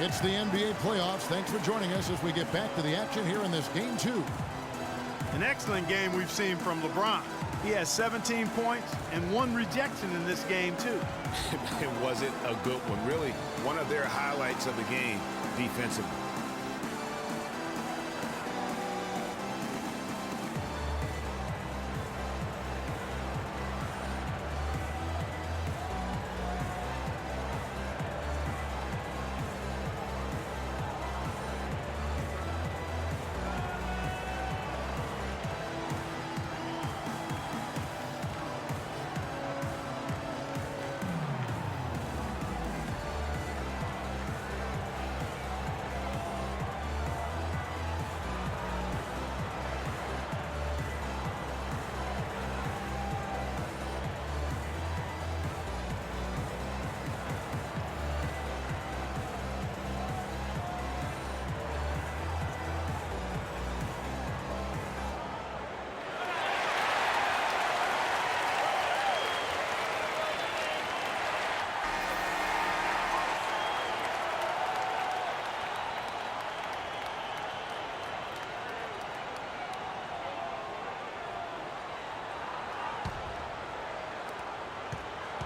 It's the NBA playoffs. Thanks for joining us as we get back to the action here in this game 2. An excellent game we've seen from LeBron. He has 17 points and 1 rejection in this game, too. It wasn't a good one. Really, one of their highlights of the game defensively.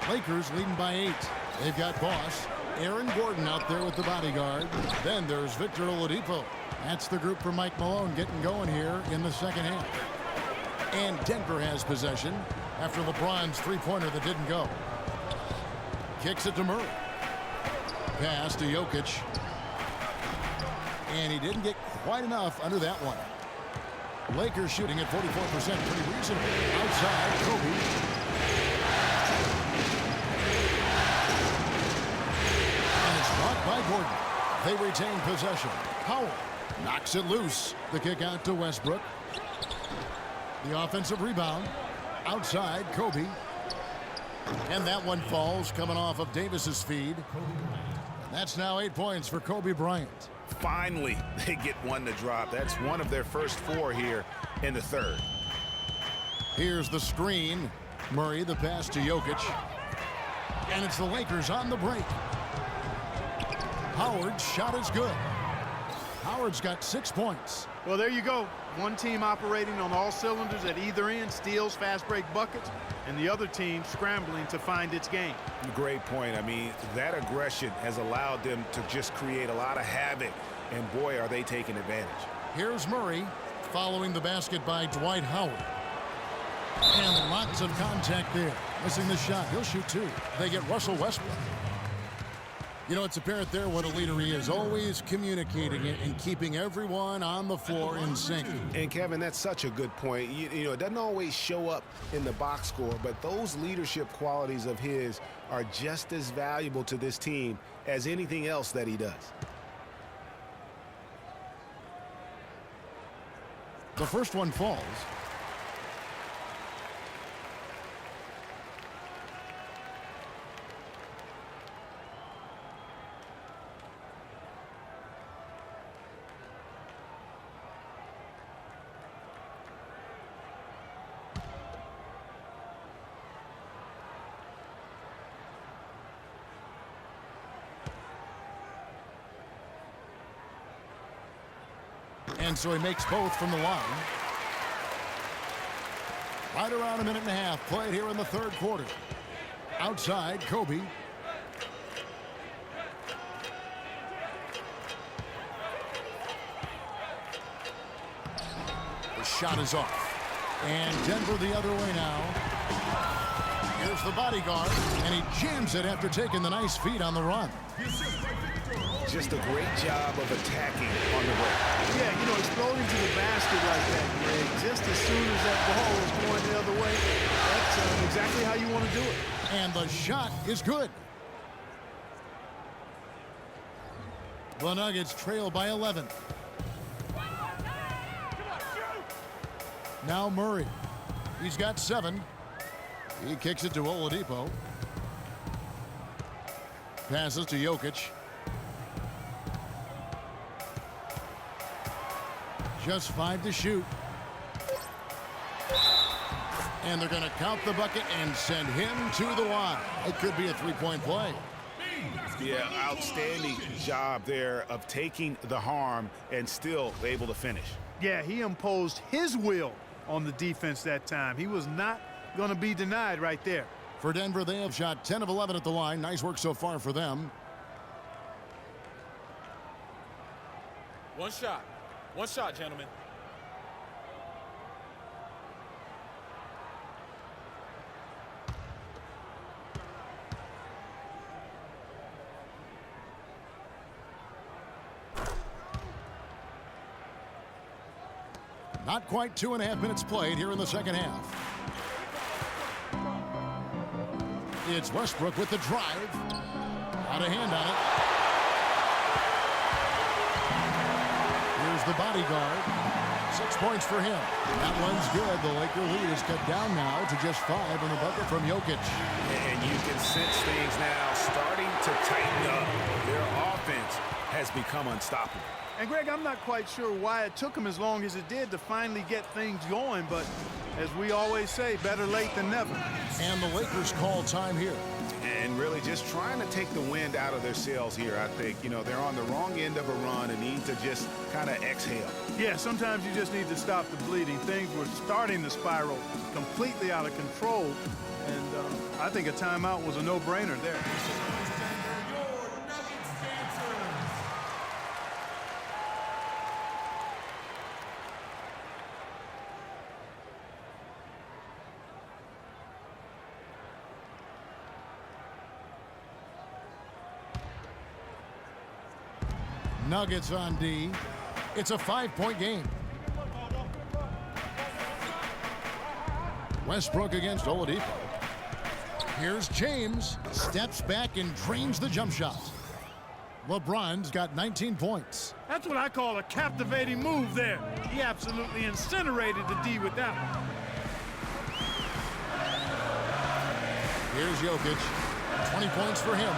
Lakers leading by 8. They've got Boss, Aaron Gordon out there with the bodyguard. Then there's Victor Oladipo. That's the group for Mike Malone getting going here in the second half. And Denver has possession after LeBron's three-pointer that didn't go. Kicks it to Murray. Pass to Jokic. And he didn't get quite enough under that one. Lakers shooting at 44%, pretty reasonable. Outside, Kobe. By Gordon. They retain possession. Howard knocks it loose. The kick out to Westbrook. The offensive rebound. Outside, Kobe. And that one falls coming off of Davis's feed. And that's now 8 points for Kobe Bryant. Finally, they get one to drop. That's one of their first 4 here in the third. Here's the screen. Murray, the pass to Jokic. And it's the Lakers on the break. Howard's shot is good. Howard's got 6 points. Well, there you go. One team operating on all cylinders at either end, steals, fast break buckets, and the other team scrambling to find its game. Great point. I mean, that aggression has allowed them to just create a lot of havoc, and boy, are they taking advantage. Here's Murray following the basket by Dwight Howard. And lots of contact there. Missing the shot. He'll shoot 2. They get Russell Westbrook. You know, it's apparent there what a leader he is, always communicating it and keeping everyone on the floor in sync. And, Kevin, that's such a good point. You know, it doesn't always show up in the box score, but those leadership qualities of his are just as valuable to this team as anything else that he does. The first one falls. And so he makes both from the line. Right around a minute and a half played here in the third quarter. Outside, Kobe. The shot is off. And Denver the other way now. Here's the bodyguard, and he jams it after taking the nice feed on the run. Just a great job of attacking on the break. Yeah, you know, exploding to the basket like that, Greg, just as soon as that ball is going the other way, that's exactly how you want to do it. And the shot is good. The Nuggets trail by 11. Now Murray. He's got 7. He kicks it to Oladipo. Passes to Jokic. Just 5 to shoot. And they're going to count the bucket and send him to the line. It could be a 3-point play. Yeah, outstanding job there of taking the harm and still able to finish. Yeah, he imposed his will on the defense that time. He was not going to be denied right there. For Denver, they have shot 10 of 11 at the line. Nice work so far for them. One shot, gentlemen. Not quite 2.5 minutes played here in the second half. It's Westbrook with the drive. Out of hand on it. Here's the bodyguard. 6 points for him. That one's good. The Laker lead is cut down now to just 5 in the bucket from Jokic. And you can sense things now starting to tighten up. Their offense has become unstoppable. And, Greg, I'm not quite sure why it took him as long as it did to finally get things going, but as we always say, better late than never. And the Lakers call time here. And really just trying to take the wind out of their sails here, I think. You know, they're on the wrong end of a run and need to just kind of exhale. Yeah, sometimes you just need to stop the bleeding. Things were starting to spiral completely out of control, and I think a timeout was a no-brainer there. Nuggets on D. It's a 5-point game. Westbrook against Oladipo. Here's James. Steps back and drains the jump shot. LeBron's got 19 points. That's what I call a captivating move there. He absolutely incinerated the D with that one. Here's Jokic. 20 points for him.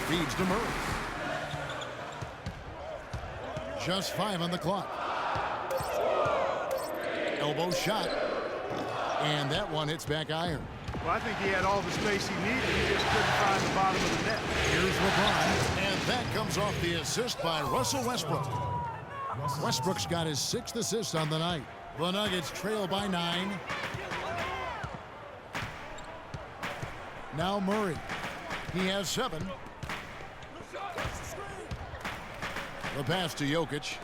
Feeds to Murray. Just 5 on the clock. Elbow shot. And that one hits back iron. Well, I think he had all the space he needed. He just couldn't find the bottom of the net. Here's LeBron. And that comes off the assist by Russell Westbrook. Westbrook's got his 6th assist on the night. The Nuggets trail by 9. Now Murray. He has 7. The pass to Jokic.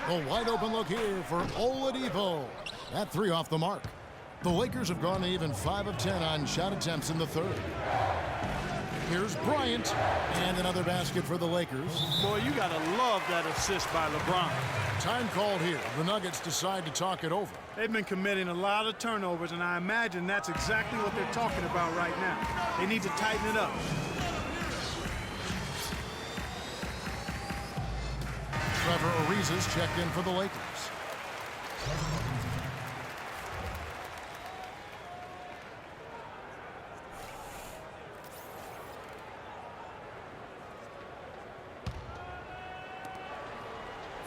A wide open look here for Oladipo. That 3 off the mark. The Lakers have gone to even 5 of 10 on shot attempts in the third. Here's Bryant. And another basket for the Lakers. Boy, you got to love that assist by LeBron. Time called here. The Nuggets decide to talk it over. They've been committing a lot of turnovers, and I imagine that's exactly what they're talking about right now. They need to tighten it up. Trevor Ariza's checked in for the Lakers.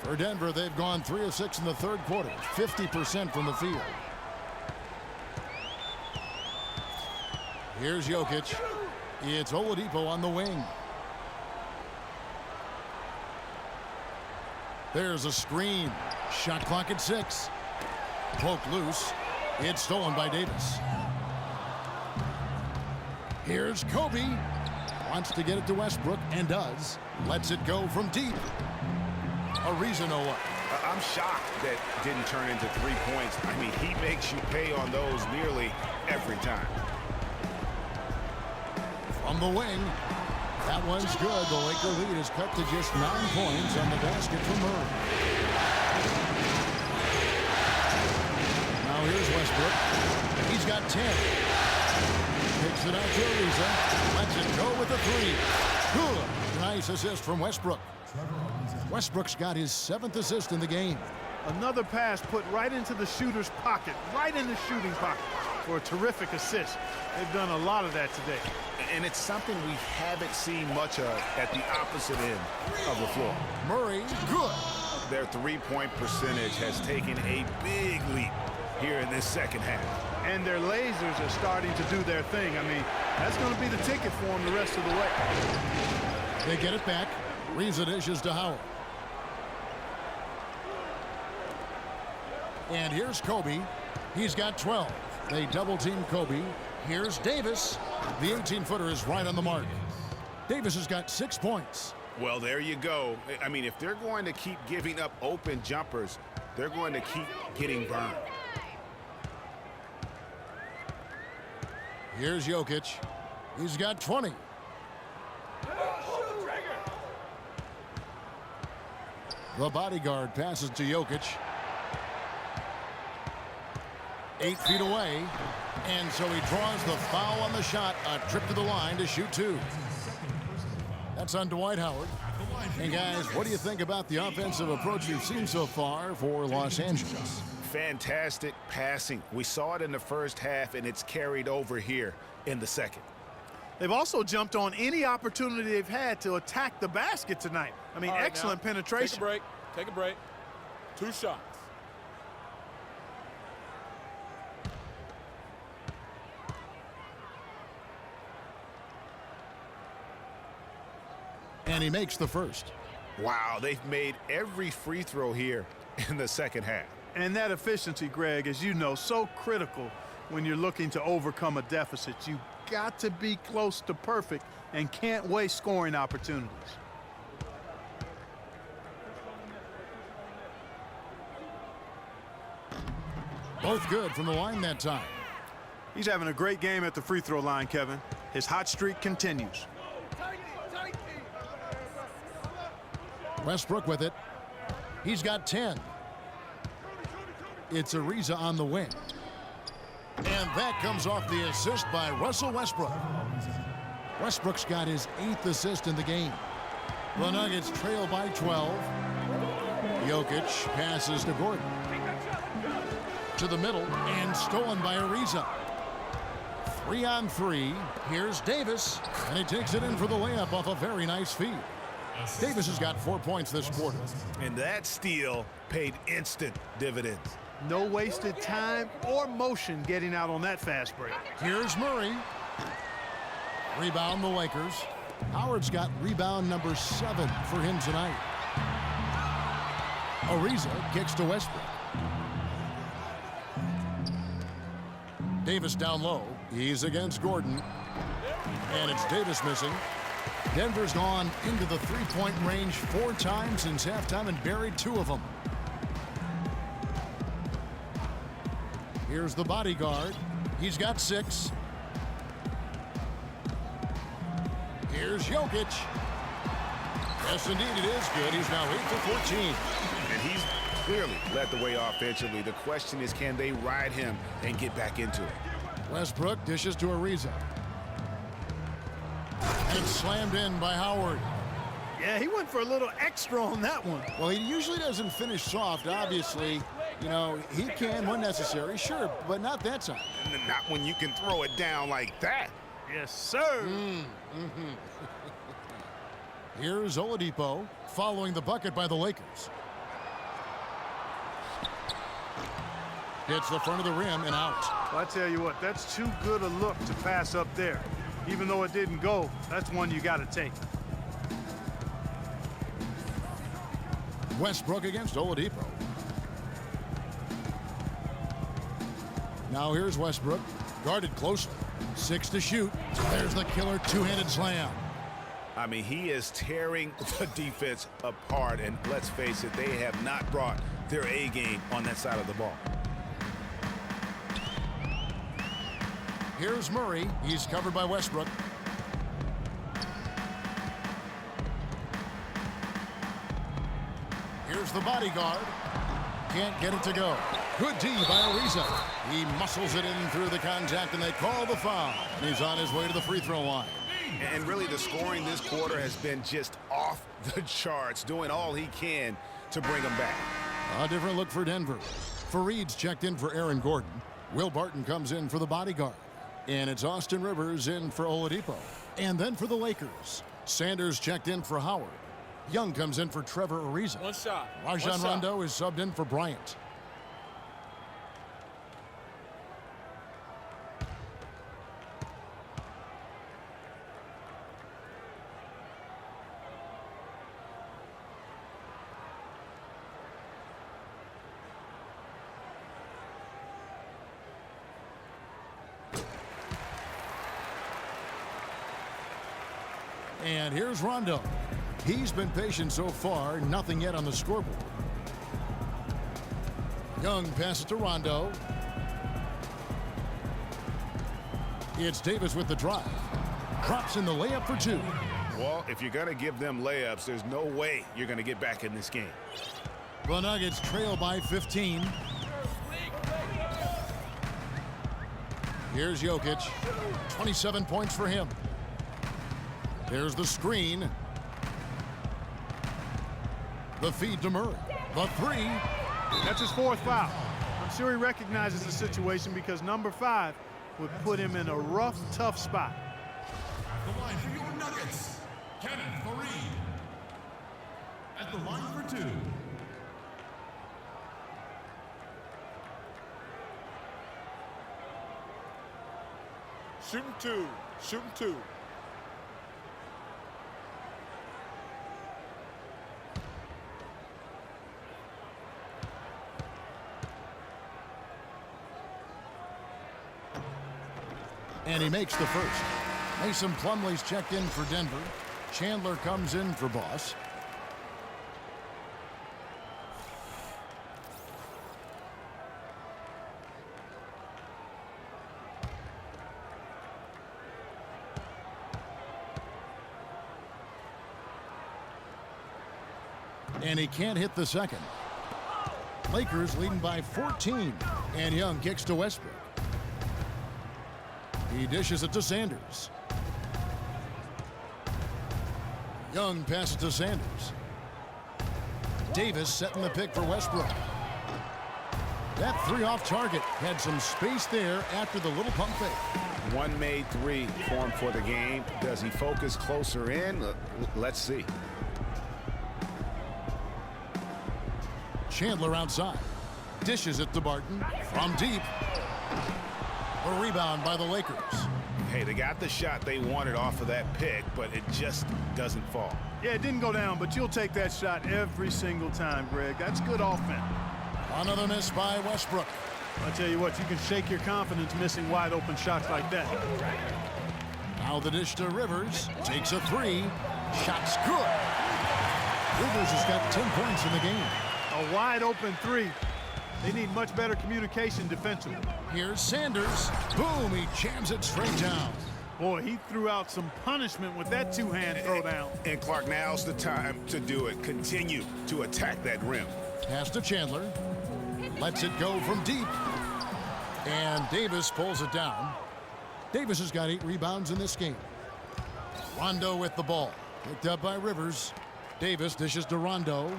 For Denver, they've gone 3 of 6 in the third quarter, 50% from the field. Here's Jokic. It's Oladipo on the wing. There's a screen. Shot clock at 6. Poked loose. It's stolen by Davis. Here's Kobe. Wants to get it to Westbrook and does. Lets it go from deep. Ariza no up. I'm shocked that didn't turn into 3 points. I mean, he makes you pay on those nearly every time. From the wing. That one's good. The Laker lead is cut to just 9 points on the basket from Murray. Now here's Westbrook. He's got 10. Takes it out to Ariza. Lets it go with a 3. Good. Nice assist from Westbrook. Westbrook's got his 7th assist in the game. Another pass put right into the shooter's pocket, right in the shooting pocket for a terrific assist. They've done a lot of that today. And it's something we haven't seen much of at the opposite end of the floor. Murray, good. Their 3-point percentage has taken a big leap here in this second half. and their lasers are starting to do their thing. I mean, that's going to be the ticket for them the rest of the way. They get it back. Reza dishes to Howard. And here's Kobe. He's got 12. They double-team Kobe. Here's Davis. The 18-footer is right on the mark. Davis has got 6 points. Well, there you go. I mean, if they're going to keep giving up open jumpers, they're going to keep getting burned. Here's Jokic. He's got 20. The bodyguard passes to Jokic. 8 feet away. And so he draws the foul on the shot. A trip to the line to shoot 2. That's on Dwight Howard. And guys, what do you think about the offensive approach we've seen so far for Los Angeles? Fantastic passing. We saw it in the first half, and it's carried over here in the second. They've also jumped on any opportunity they've had to attack the basket tonight. I mean, All right, excellent now, penetration. Take a break. Take a break. 2 shots. And he makes the first. Wow, they've made every free throw here in the second half. And that efficiency, Greg, as you know, so critical when you're looking to overcome a deficit. You've got to be close to perfect and can't waste scoring opportunities. Both good from the line that time. He's having a great game at the free throw line, Kevin. His hot streak continues. Westbrook with it. He's got 10. It's Ariza on the wing. And that comes off the assist by Russell Westbrook. Westbrook's got his 8th assist in the game. The Nuggets trail by 12. Jokic passes to Gordon. To the middle and stolen by Ariza. 3 on 3. Here's Davis. And he takes it in for the layup off a very nice feed. Davis has got 4 points this quarter. And that steal paid instant dividends. No wasted time or motion getting out on that fast break. Here's Murray. Rebound the Lakers. Howard's got rebound number 7 for him tonight. Ariza kicks to Westbrook. Davis down low. He's against Gordon. And it's Davis missing. Denver's gone into the three-point range 4 times since halftime and buried 2 of them. Here's the bodyguard. He's got 6. Here's Jokic. Yes, indeed, it is good. He's now 8 for 14. And he's clearly led the way offensively. The question is, can they ride him and get back into it? Westbrook dishes to Ariza. And it's slammed in by Howard. Yeah, he went for a little extra on that one. Well, he usually doesn't finish soft, obviously. You know, he can when necessary, sure, but not that time. Not when you can throw it down like that. Yes, sir. Here's Oladipo following the bucket by the Lakers. Hits the front of the rim and out. Well, I tell you what, that's too good a look to pass up there. Even though it didn't go, that's one you got to take. Westbrook against Oladipo. Now here's Westbrook, guarded closely. 6 to shoot. There's the killer two-handed slam. I mean, he is tearing the defense apart, and let's face it, they have not brought their A game on that side of the ball. Here's Murray. He's covered by Westbrook. Here's the bodyguard. Can't get it to go. Good D by Ariza. He muscles it in through the contact, and they call the foul. And he's on his way to the free throw line. And really, the scoring this quarter has been just off the charts, doing all he can to bring them back. A different look for Denver. Fareed's checked in for Aaron Gordon. Will Barton comes in for the bodyguard. And it's Austin Rivers in for Oladipo. And then for the Lakers, Sanders checked in for Howard. Young comes in for Trevor Ariza. 1 shot. Rajon 1 shot. Rondo is subbed in for Bryant. And here's Rondo. He's been patient so far, nothing yet on the scoreboard. Young passes to Rondo. It's Davis with the drive. Drops in the layup for two. Well, if you're going to give them layups, there's no way you're going to get back in this game. The Nuggets trail by 15. Here's Jokic. 27 points for him. There's the screen. The feed to Murray. The three. That's his fourth foul. I'm sure he recognizes the situation because number 5 would put him in a rough, tough spot. The line for your Nuggets, Kenneth Faried. At the line for two. Shooting two. Shooting two. And he makes the first. Mason Plumlee's checked in for Denver. Chandler comes in for Boss. And he can't hit the second. Lakers leading by 14. And Young kicks to Westbrook. He dishes it to Sanders. Young passes to Sanders. Davis setting the pick for Westbrook. That three off target. Had some space there after the little pump fake. One made three formed for the game. Does he focus closer in? Let's see. Chandler outside. Dishes it to Barton. From deep. A rebound by the Lakers. Hey, they got the shot they wanted off of that pick, but it just doesn't fall. Yeah, it didn't go down, but you'll take that shot every single time, Greg. That's good offense. Another miss by Westbrook. I'll tell you what, you can shake your confidence missing wide open shots like that. Now the dish to Rivers. Takes a three. Shot's good. Rivers has got 10 points in the game. A wide open three. They need much better communication defensively. Here's Sanders. Boom, he jams it straight down. Boy, he threw out some punishment with that two-hand throwdown. And Clark, now's the time to do it. Continue to attack that rim. Pass to Chandler. Lets it go from deep. And Davis pulls it down. Davis has got 8 rebounds in this game. Rondo with the ball. Picked up by Rivers. Davis dishes to Rondo.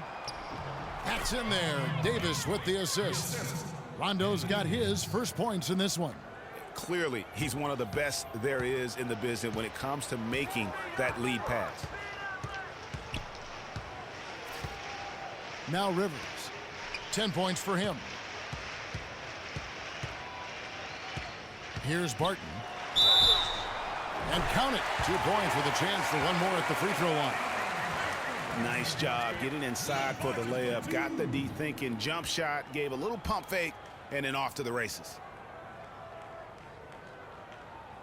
That's in there. Davis with the assist. Rondo's got his first points in this one. Clearly, he's one of the best there is in the business when it comes to making that lead pass. Now Rivers. 10 points for him. Here's Barton. And count it. 2 points with a chance for one more at the free throw line. Nice job getting inside for the layup. Got the D thinking. Jump shot. Gave a little pump fake. And then off to the races.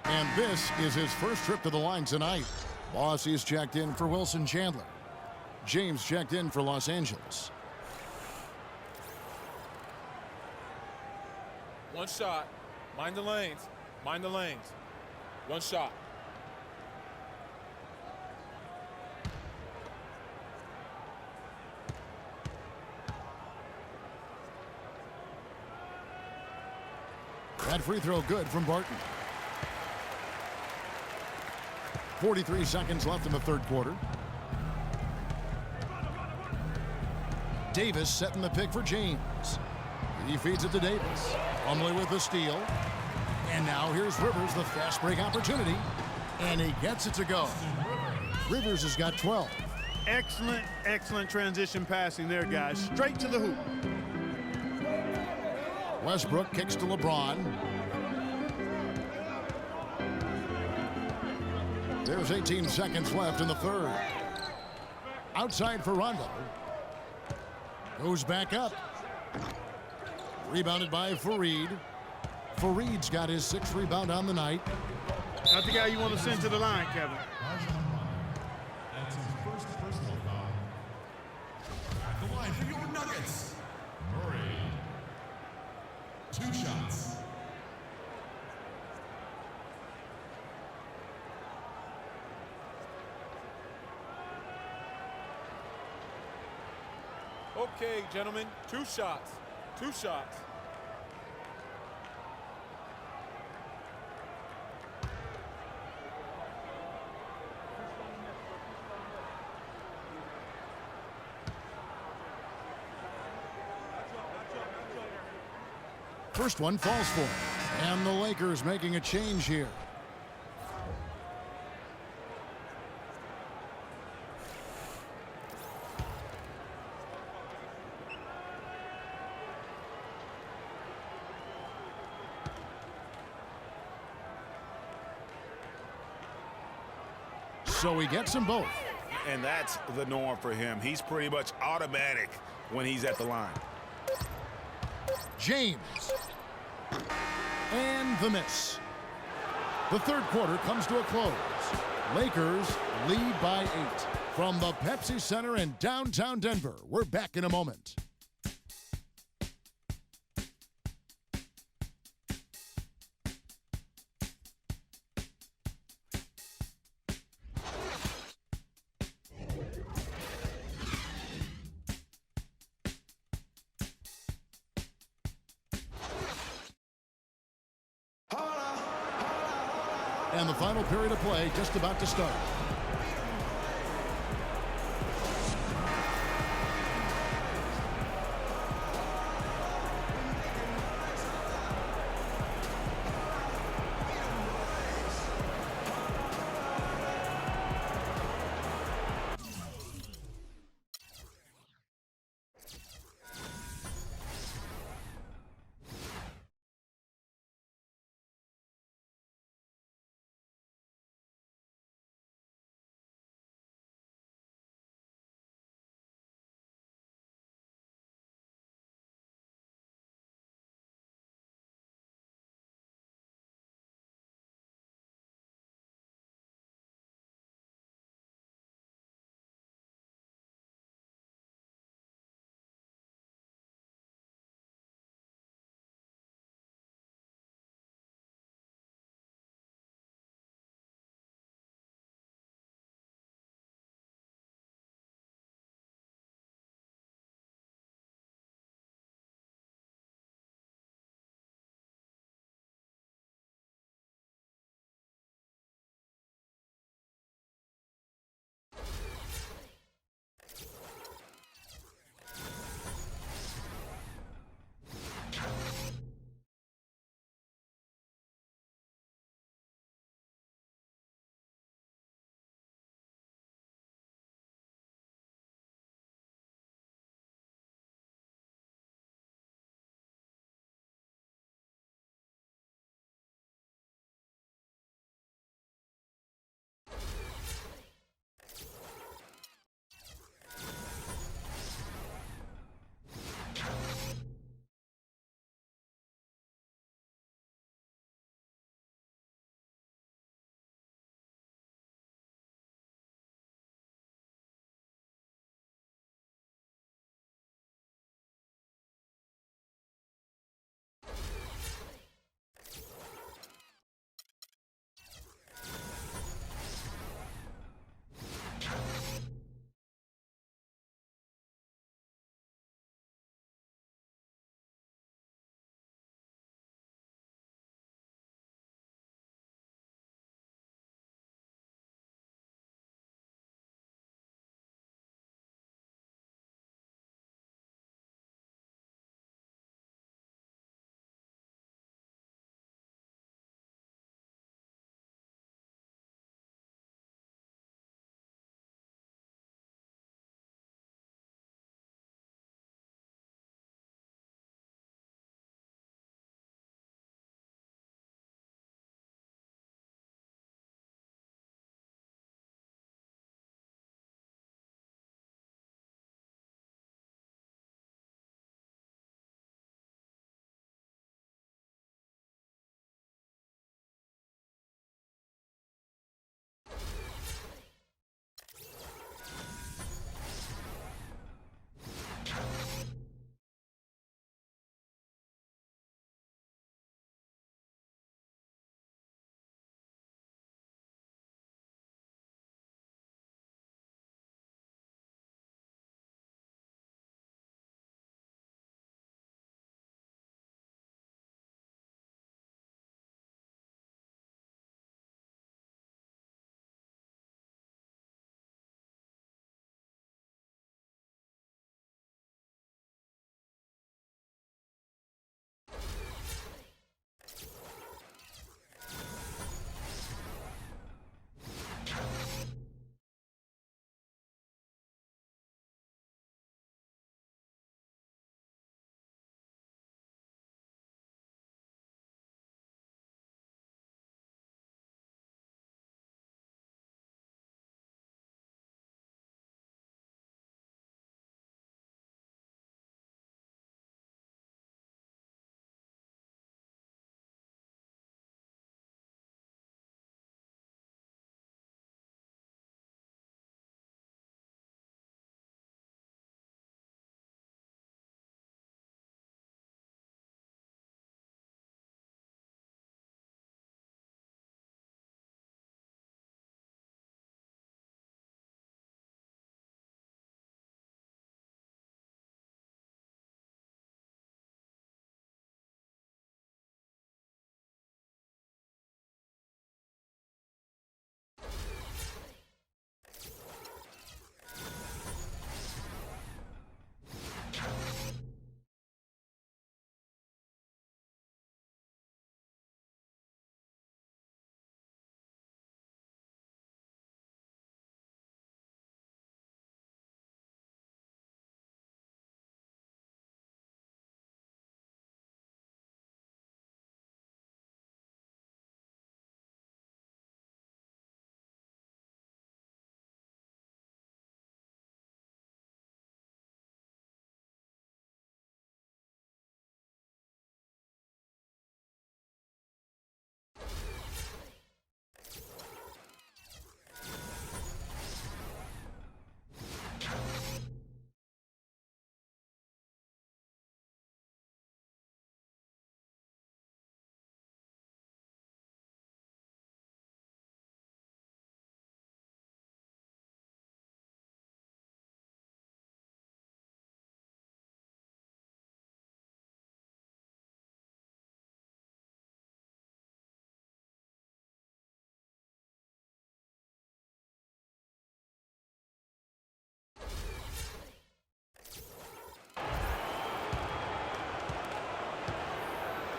And this is his first trip to the line tonight. Boss is checked in for Wilson Chandler. James checked in for Los Angeles. One shot. Mind the lanes. Mind the lanes. One shot. That free throw good from Barton. 43 seconds left in the third quarter. Davis setting the pick for James. He feeds it to Davis. Plumlee with the steal. And now here's Rivers, the fast break opportunity. And he gets it to go. Rivers has got 12. Excellent, excellent transition passing there, guys. Straight to the hoop. Westbrook kicks to LeBron. There's 18 seconds left in the third. Outside for Rondo. Goes back up. Rebounded by Faried. Fareed's got his 6th rebound on the night. Not the guy you want to send to the line, Kevin. first personal foul. At the line for your Nuggets, Murray. 2 shots. Okay, gentlemen, 2 shots. 2 shots. First one falls for him. And the Lakers making a change here. So he gets them both. And that's the norm for him. He's pretty much automatic when he's at the line. James. And the miss. The third quarter comes to a close. Lakers lead by 8. From the Pepsi Center in downtown Denver, we're back in a moment. And the final period of play just about to start.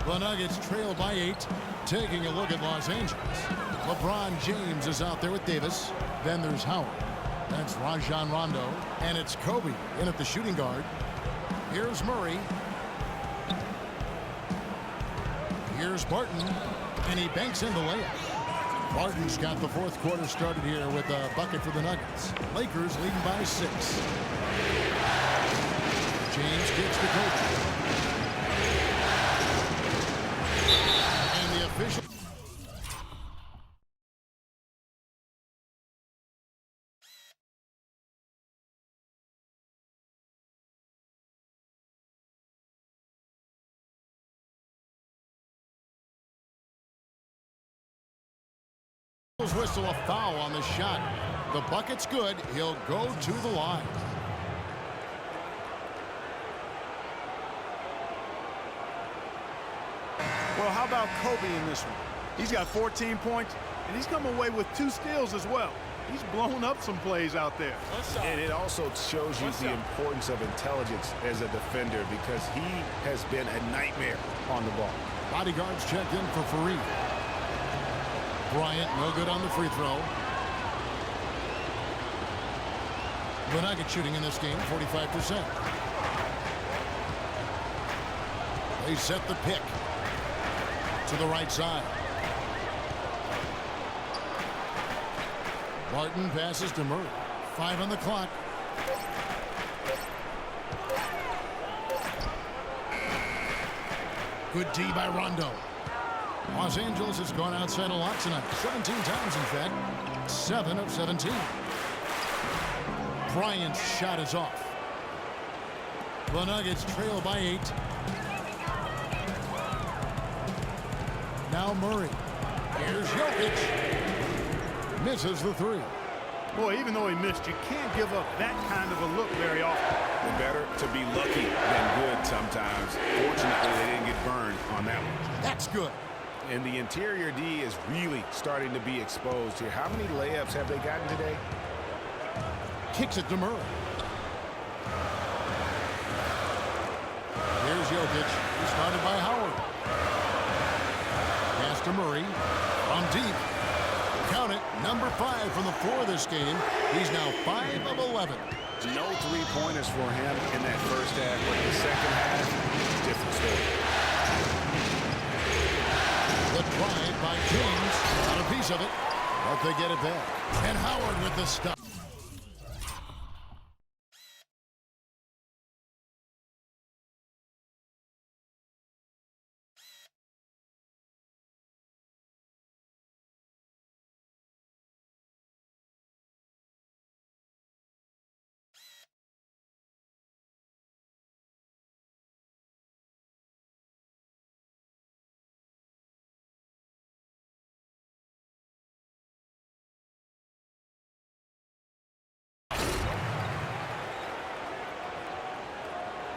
The Nuggets trail by 8. Taking a look at Los Angeles. LeBron James is out there with Davis. Then there's Howard. That's Rajon Rondo. And it's Kobe in at the shooting guard. Here's Murray. Here's Barton. And he banks in the layup. Barton's got the fourth quarter started here with a bucket for the Nuggets. Lakers leading by 6. James kicks to Kobe. And the official. Whistle a foul on the shot. The bucket's good. He'll go to the line. Well, how about Kobe in this one? He's got 14 points, and he's come away with 2 steals as well. He's blown up some plays out there. And it also shows you the importance of intelligence as a defender because he has been a nightmare on the ball. Bodyguards checked in for Fareed. Bryant, no good on the free throw. The Nuggets shooting in this game, 45%. They set the pick to the right side. Barton passes to Murray. 5 on the clock. Good D by Rondo. Los Angeles has gone outside a lot tonight. 17 times, in fact. 7 of 17. Bryant's shot is off. The Nuggets trail by 8. Now Murray. Here's Jokic. Misses the 3. Boy, even though he missed, you can't give up that kind of a look very often. Better to be lucky than good sometimes. Fortunately, they didn't get burned on that one. That's good. And the interior D is really starting to be exposed here. How many layups have they gotten today? Kicks it to Murray. Here's Jokic. He's started by Howard. Pass to Murray. From deep. Count it. Number 5 from the floor this game. He's now 5 of 11. No three-pointers for him in that first half, but the second half, different story. The drive by James. Got a piece of it, but they get it back. And Howard with the stop.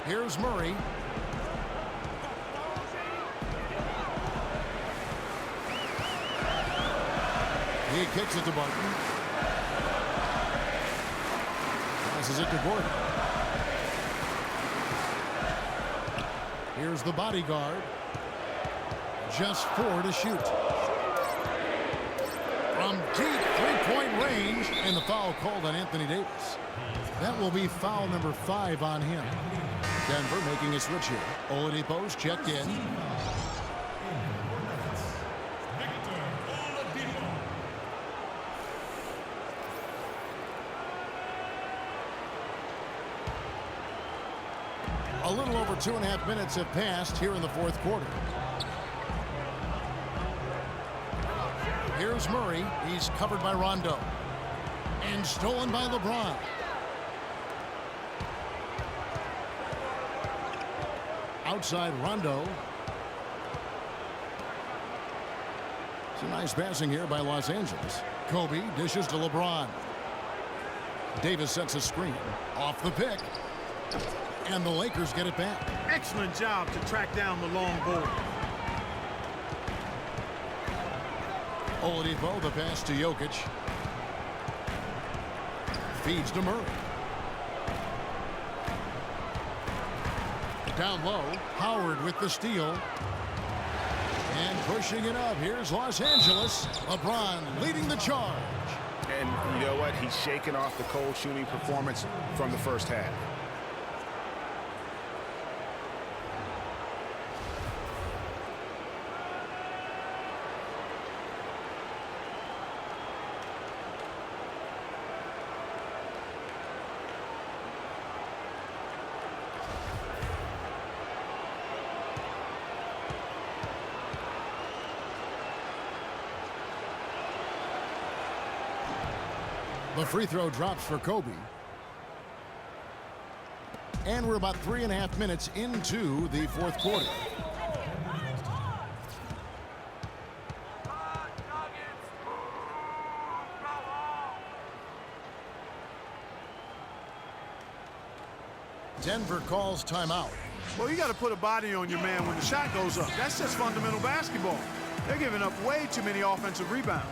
Here's Murray. He kicks it to Barton. Passes it to Gordon. Here's the bodyguard. Just 4 to shoot. From deep three-point range, and the foul called on Anthony Davis. That will be foul number 5 on him. Denver making a switch here. Oladipo's checked in. A little over 2.5 minutes have passed here in the fourth quarter. Here's Murray. He's covered by Rondo. And stolen by LeBron. Outside Rondo. Some nice passing here by Los Angeles. Kobe dishes to LeBron. Davis sets a screen. Off the pick. And the Lakers get it back. Excellent job to track down the long ball. Oladipo, the pass to Jokic. Feeds to Murray. Down low, Howard with the steal. Pushing it up. Here's Los Angeles. LeBron leading the charge. And you know what? He's shaking off the cold shooting performance from the first half. The free throw drops for Kobe. And we're about 3.5 minutes into the fourth quarter. Denver calls timeout. Well, you got to put a body on your man when the shot goes up. That's just fundamental basketball. They're giving up way too many offensive rebounds.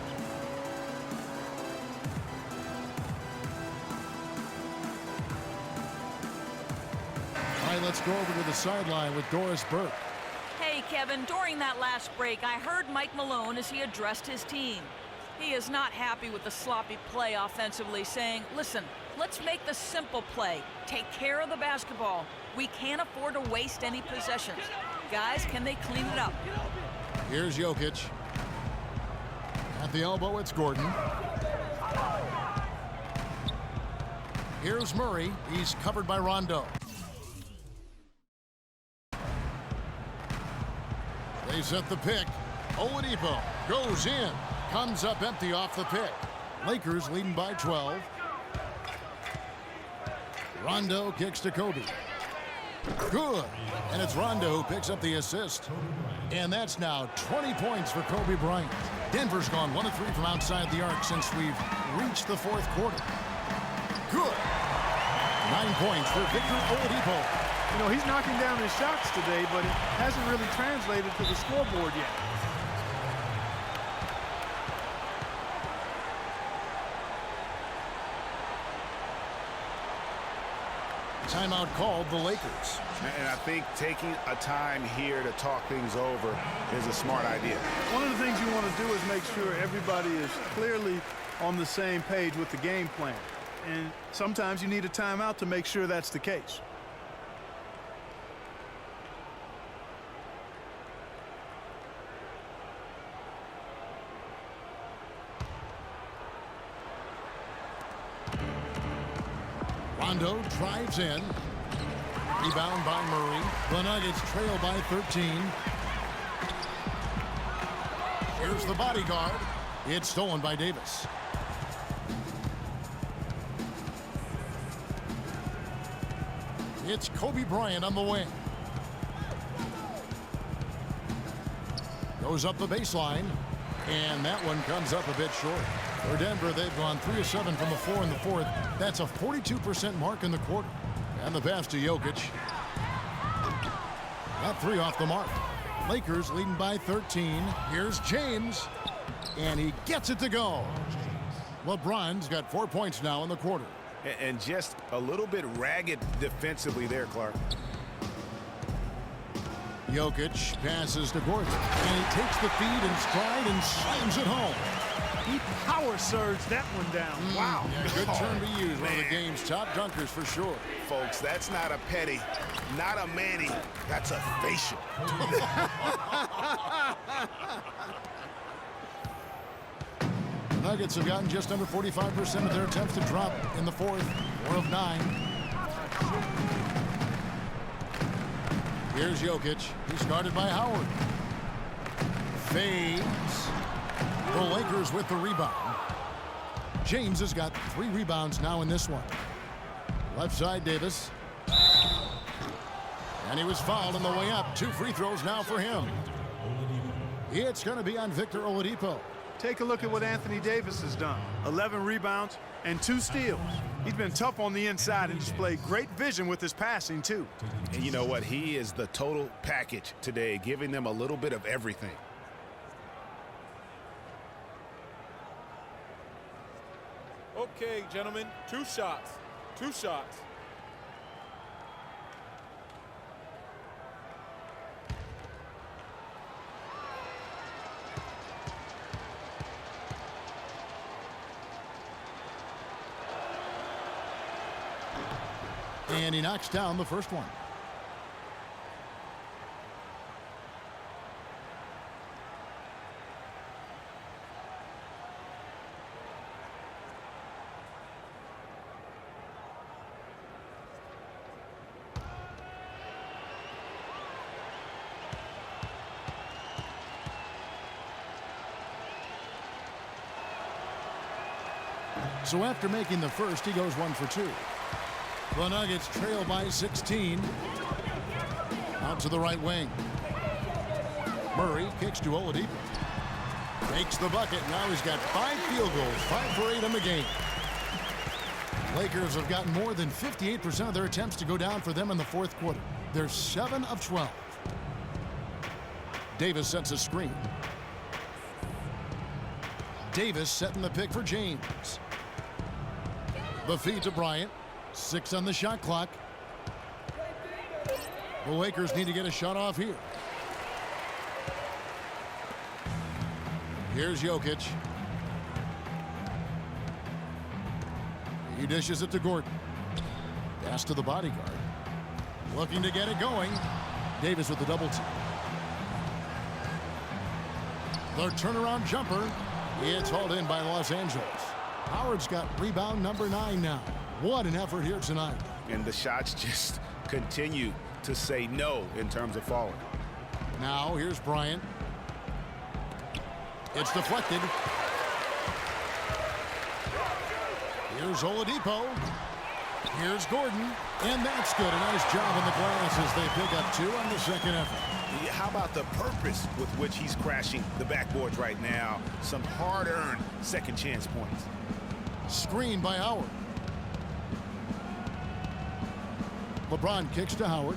All right, let's go over to the sideline with Doris Burke. Hey, Kevin, during that last break, I heard Mike Malone as he addressed his team. He is not happy with the sloppy play offensively, saying, listen, let's make the simple play. Take care of the basketball. We can't afford to waste any possessions. Guys, can they clean it up? Here's Jokic. At the elbow, it's Gordon. Here's Murray. He's covered by Rondo. They set the pick. Oladipo goes in. Comes up empty off the pick. Lakers leading by 12. Rondo kicks to Kobe. Good. And it's Rondo who picks up the assist. And that's now 20 points for Kobe Bryant. Denver's gone 1 of 3 from outside the arc since we've reached the fourth quarter. Good. 9 points for Victor Oladipo. You know, he's knocking down his shots today, but it hasn't really translated to the scoreboard yet. Timeout called the Lakers. And I think taking a time here to talk things over is a smart idea. One of the things you want to do is make sure everybody is clearly on the same page with the game plan. And sometimes you need a timeout to make sure that's the case. Rondo drives in. Rebound by Murray. The Nuggets trail by 13. Here's the bodyguard. It's stolen by Davis. It's Kobe Bryant on the wing. Goes up the baseline. And that one comes up a bit short. For Denver, they've gone 3 of 7 from the floor in the fourth. That's a 42% mark in the quarter. And the pass to Jokic. That 3 off the mark. Lakers leading by 13. Here's James. And he gets it to go. LeBron's got 4 points now in the quarter. And just a little bit ragged defensively there, Clark. Jokic passes to Gordon. And he takes the feed in stride and slams it home. He power surged that one down. Wow. Yeah, good term to use. One of the game's top dunkers for sure. Folks, that's not a petty, not a Manny. That's a facial. The Nuggets have gotten just under 45% of their attempts to drop in the fourth. 4 of 9. Here's Jokic. He's guarded by Howard. Fades. The Lakers with the rebound. James has got 3 rebounds now in this one. Left side, Davis. And he was fouled on the way up. 2 free throws now for him. It's going to be on Victor Oladipo. Take a look at what Anthony Davis has done. 11 rebounds and 2 steals. He's been tough on the inside and displayed great vision with his passing, too. And you know what? He is the total package today, giving them a little bit of everything. Okay, gentlemen, 2 shots. 2 shots. And he knocks down the first one. So after making the first, he goes 1 for 2. The Nuggets trail by 16. Out to the right wing. Murray kicks to Oladipo. Makes the bucket. Now he's got 5 field goals, 5 for 8 in the game. Lakers have gotten more than 58% of their attempts to go down for them in the fourth quarter. They're 7 of 12. Davis sets a screen. Davis setting the pick for James. The feed to Bryant. 6 on the shot clock. The Lakers need to get a shot off here. Here's Jokic. He dishes it to Gordon. Pass to the bodyguard. Looking to get it going. Davis with the double team. The turnaround jumper. It's hauled in by Los Angeles. Howard's got rebound number 9 now. What an effort here tonight. And the shots just continue to say no in terms of falling. Now here's Bryant. It's deflected. Here's Oladipo. Here's Gordon. And that's good. A nice job on the glass as they pick up 2 on the second effort. How about the purpose with which he's crashing the backboards right now? Some hard-earned second chance points. Screen by Howard. LeBron kicks to Howard.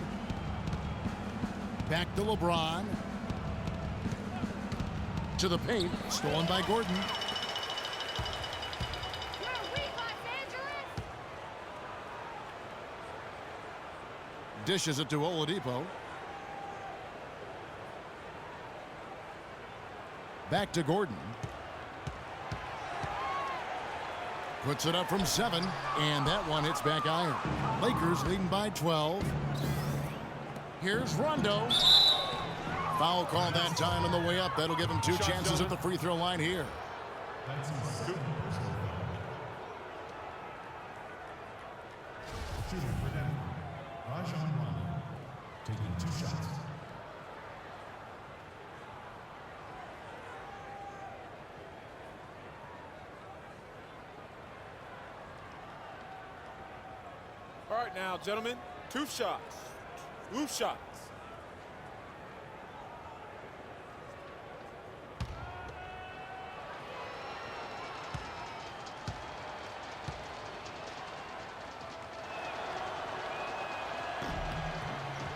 Back to LeBron. To the paint. Stolen by Gordon. Dishes it to Oladipo. Back to Gordon. Puts it up from 7, and that one hits back iron. Lakers leading by 12. Here's Rondo. Foul call that time on the way up. That'll give him 2 chances at the free throw line here. That's a student personal foul. Shooting for Denver, Rajon Rondo, taking 2 shots. All right now, gentlemen, 2 shots. 2 shots.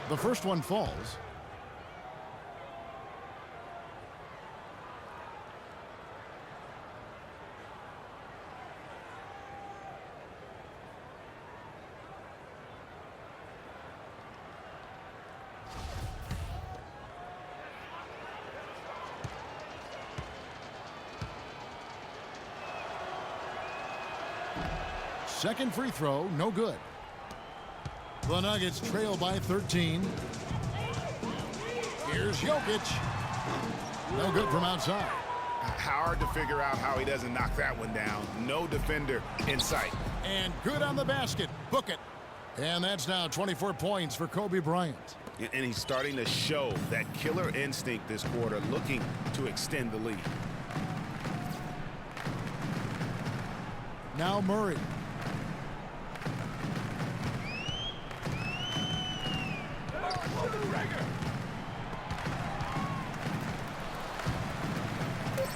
The first one falls. Second free throw, no good. The Nuggets trail by 13. Here's Jokic. No good from outside. Hard to figure out how he doesn't knock that one down. No defender in sight. And good on the basket. Book it. And that's now 24 points for Kobe Bryant. And he's starting to show that killer instinct this quarter, looking to extend the lead. Now Murray.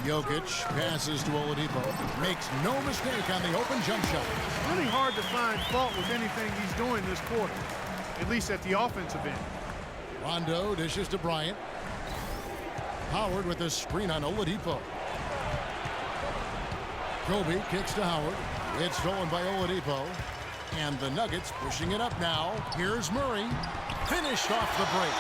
Jokic passes to Oladipo. Makes no mistake on the open jump shot. It's really hard to find fault with anything he's doing this quarter, at least at the offensive end. Rondo dishes to Bryant. Howard with a screen on Oladipo. Kobe kicks to Howard. It's stolen by Oladipo. And the Nuggets pushing it up now. Here's Murray. Finished off the break.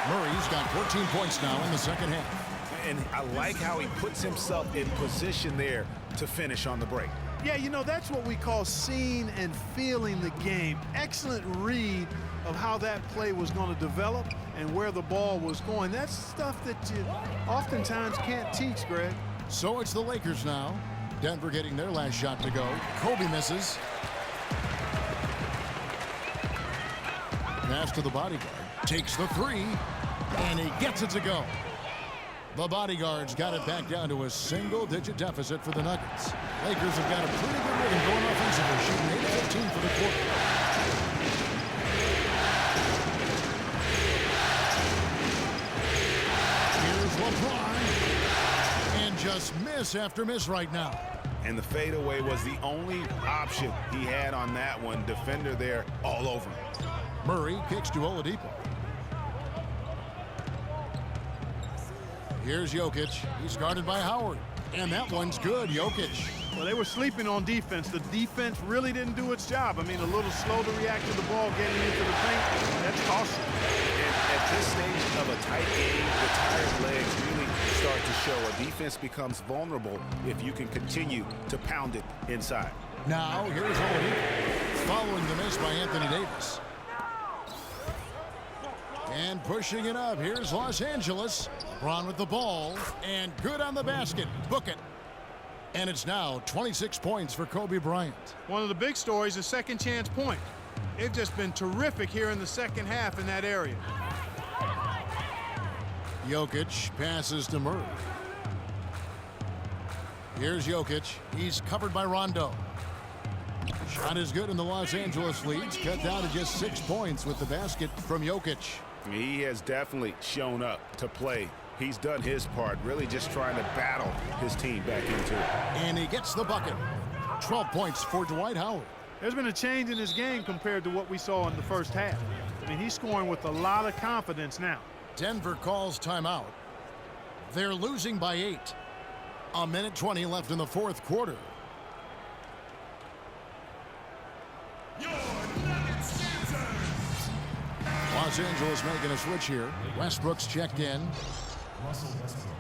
Murray's got 14 points now in the second half. And I like how he puts himself in position there to finish on the break. Yeah, you know, that's what we call seeing and feeling the game. Excellent read of how that play was going to develop and where the ball was going. That's stuff that you oftentimes can't teach, Greg. So it's the Lakers now. Denver getting their last shot to go. Kobe misses. Pass to the bodyguard. Takes the three, and he gets it to go. The bodyguard's got it back down to a single-digit deficit for the Nuggets. Lakers have got a pretty good rhythm going offensively, shooting 8 of 15 for the quarter. Here's LeBron, and just miss after miss right now. And the fadeaway was the only option he had on that one. Defender there all over him. Murray kicks to Oladipo. Here's Jokic. He's guarded by Howard. And that one's good. Jokic. Well, they were sleeping on defense. The defense really didn't do its job. I mean, a little slow to react to the ball getting into the paint. That's costly. And at this stage of a tight game, the tired legs really start to show. A defense becomes vulnerable if you can continue to pound it inside. Now, here's Oladipo. Following the miss by Anthony Davis. And pushing it up. Here's Los Angeles. LeBron with the ball. And good on the basket. Book it. And it's now 26 points for Kobe Bryant. One of the big stories is second chance point. They've just been terrific here in the second half in that area. Jokic passes to Murray. Here's Jokic. He's covered by Rondo. Shot is good, and the Los Angeles leads cut down to just 6 points with the basket from Jokic. He has definitely shown up to play. He's done his part, really just trying to battle his team back into it. And he gets the bucket. 12 points for Dwight Howard. There's been a change in his game compared to what we saw in the first half. I mean, he's scoring with a lot of confidence now. Denver calls timeout. They're losing by 8. A minute 20 left in the fourth quarter. Your Nuggets dancers. Los Angeles making a switch here. Westbrook's checked in. Russell Westbrook.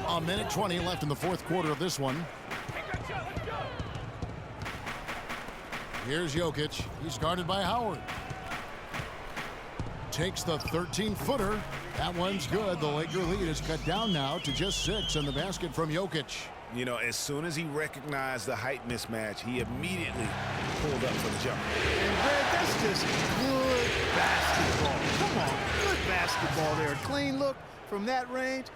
A minute 20 left in the fourth quarter of this one. Here's Jokic. He's guarded by Howard. Takes the 13-footer. That one's good. The Laker lead is cut down now to just 6, and the basket from Jokic. You know, as soon as he recognized the height mismatch, he immediately pulled up for the jump. And Greg, that's just good basketball. Come on, good basketball there. A clean look from that range.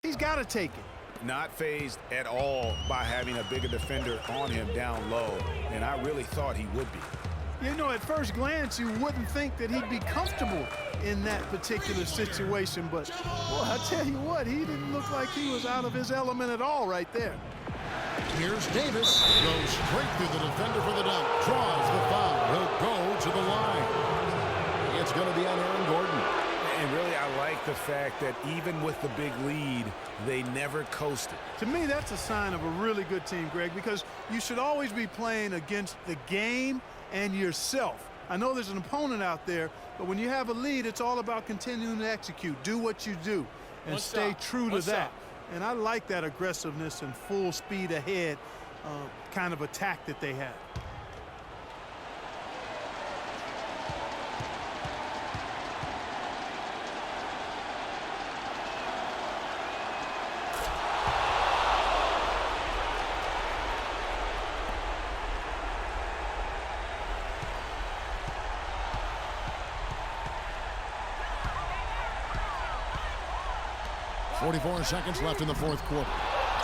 He's got to take it. Not fazed at all by having a bigger defender on him down low, and I really thought he would be. You know, at first glance, you wouldn't think that he'd be comfortable in that particular situation, but, well, I tell you what, he didn't look like he was out of his element at all right there. Here's Davis. Goes straight through the defender for the dunk. Draws the foul. He'll go to the line. It's going to be on Aaron Gordon. And really, I like the fact that even with the big lead, they never coasted. To me, that's a sign of a really good team, Greg, because you should always be playing against the game and yourself. I know there's an opponent out there, but when you have a lead, it's all about continuing to execute. Do what you do and stay true to that. And I like that aggressiveness and full speed ahead kind of attack that they have. .44 seconds left in the fourth quarter.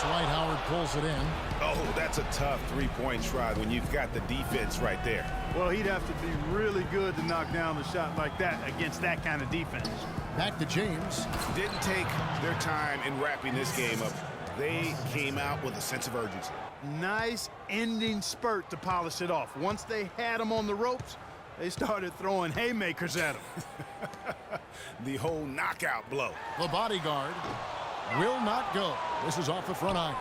Dwight Howard pulls it in. Oh, that's a tough three-point try when you've got the defense right there. Well, he'd have to be really good to knock down a shot like that against that kind of defense. Back to James. Didn't take their time in wrapping this game up. They came out with a sense of urgency. Nice ending spurt to polish it off. Once they had him on the ropes, they started throwing haymakers at him. The whole knockout blow. The bodyguard will not go. This is off the front iron.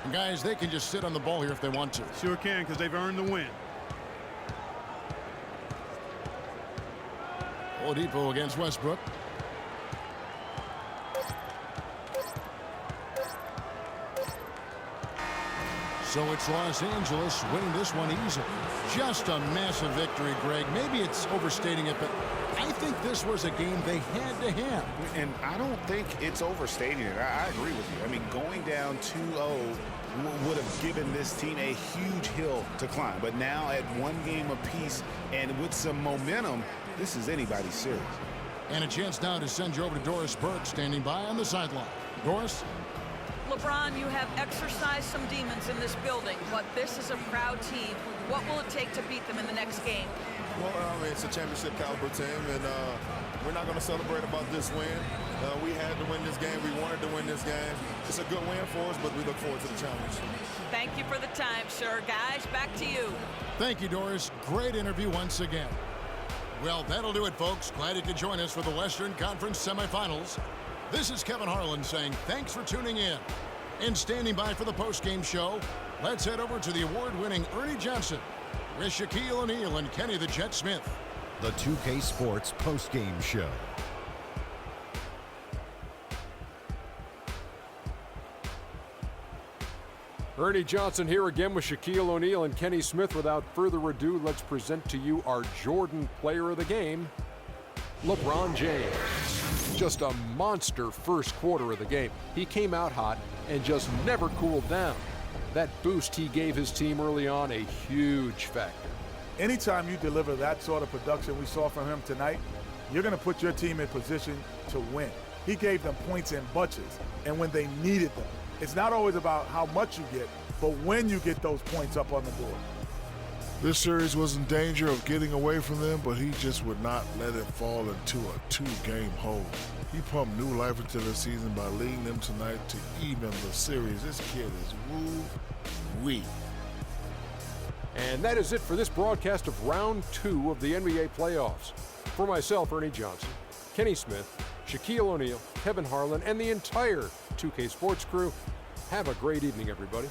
And guys, they can just sit on the ball here if they want to. Sure can, because they've earned the win. Oladipo against Westbrook. So it's Los Angeles winning this one easily. Just a massive victory, Greg. Maybe it's overstating it, but I think this was a game they had to have. And I don't think it's overstating it. I agree with you. I mean, going down 2-0 would have given this team a huge hill to climb. But now at one game apiece and with some momentum, this is anybody's series. And a chance now to send you over to Doris Burke standing by on the sideline. Doris? LeBron, you have exercised some demons in this building, but this is a proud team. What will it take to beat them in the next game? Well, it's a championship caliber team, and we're not going to celebrate about this win. We had to win this game. We wanted to win this game. It's a good win for us, but we look forward to the challenge. Thank you for the time, sir. Guys, back to you. Thank you, Doris. Great interview once again. Well, that'll do it, folks. Glad you could join us for the Western Conference semifinals. This is Kevin Harlan saying thanks for tuning in. And standing by for the postgame show, let's head over to the award-winning Ernie Johnson with Shaquille O'Neal and Kenny the Jet Smith. The 2K Sports postgame show. Ernie Johnson here again with Shaquille O'Neal and Kenny Smith. Without further ado, let's present to you our Jordan player of the game, LeBron James. Just a monster first quarter of the game. He came out hot and just never cooled down. That boost he gave his team early on, a huge factor. Anytime you deliver that sort of production we saw from him tonight, you're going to put your team in position to win. He gave them points in bunches, and when they needed them. It's not always about how much you get, but when you get those points up on the board. This series was in danger of getting away from them, but he just would not let it fall into a two-game hole. He pumped new life into the season by leading them tonight to even the series. This kid is woo-wee. And that is it for this broadcast of Round 2 of the NBA playoffs. For myself, Ernie Johnson, Kenny Smith, Shaquille O'Neal, Kevin Harlan, and the entire 2K Sports crew, have a great evening, everybody.